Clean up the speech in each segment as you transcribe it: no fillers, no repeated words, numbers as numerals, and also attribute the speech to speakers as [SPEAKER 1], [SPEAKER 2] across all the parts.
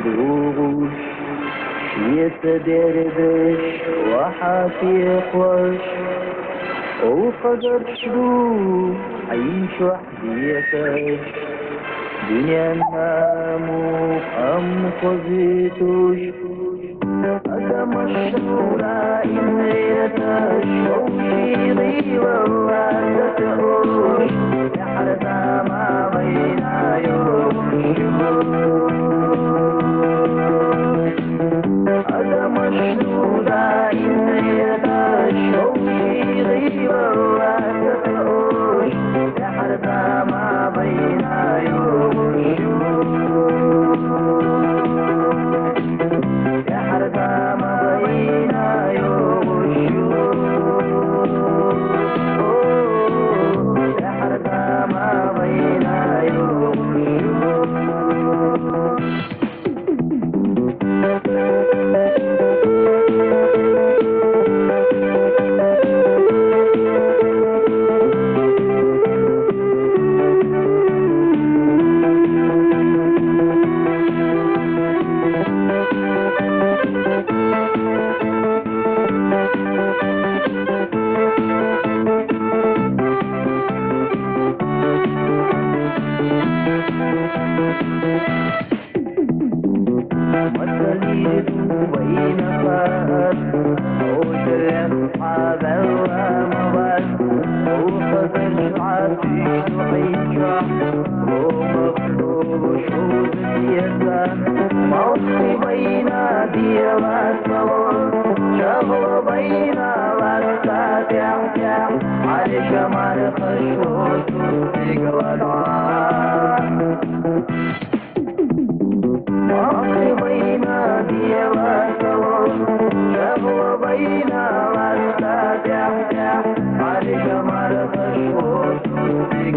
[SPEAKER 1] دروغوش يتدربش وحافي يخوش وفقد شروق عيش وحدي يكش دنيا نامو أم خزيتوش هذا مشهورة إن يتش وشيري والله تتقوش يحرزها ما بين يوم هذا مشهورة إن يتش وشيري والله تتقوش يحرزها ما بين يوم بين فات وجرح هذا ومواد وخذ عافيت وحيجح ومغلوب شوز اليسان موصي بين ديوات شغل بين وسات يحيح على شمال خشوش وسيق موصي بين ديوات شغل بين وسات يحيح على شمال خشوش وسيق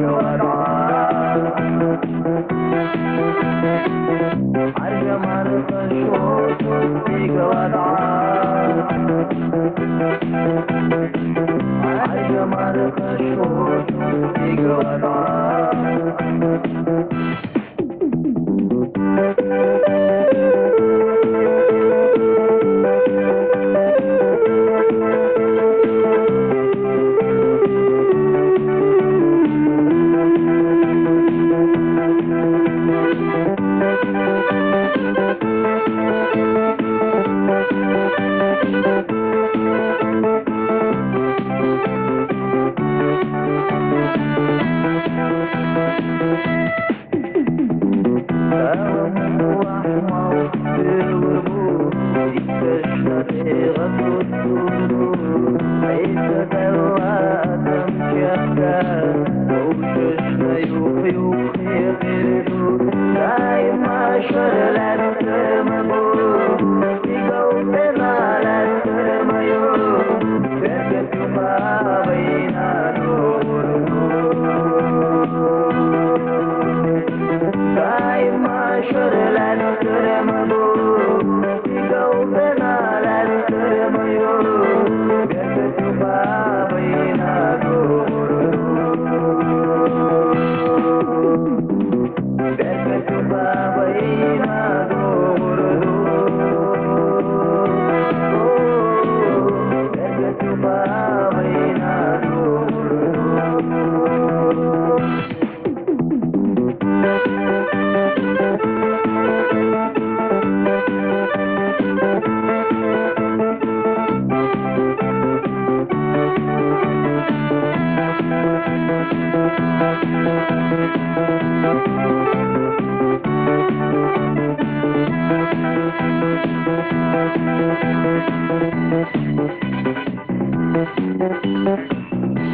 [SPEAKER 1] عالجمال خشوش وسيق عالجمال خشوش وسيق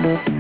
[SPEAKER 2] Thank you.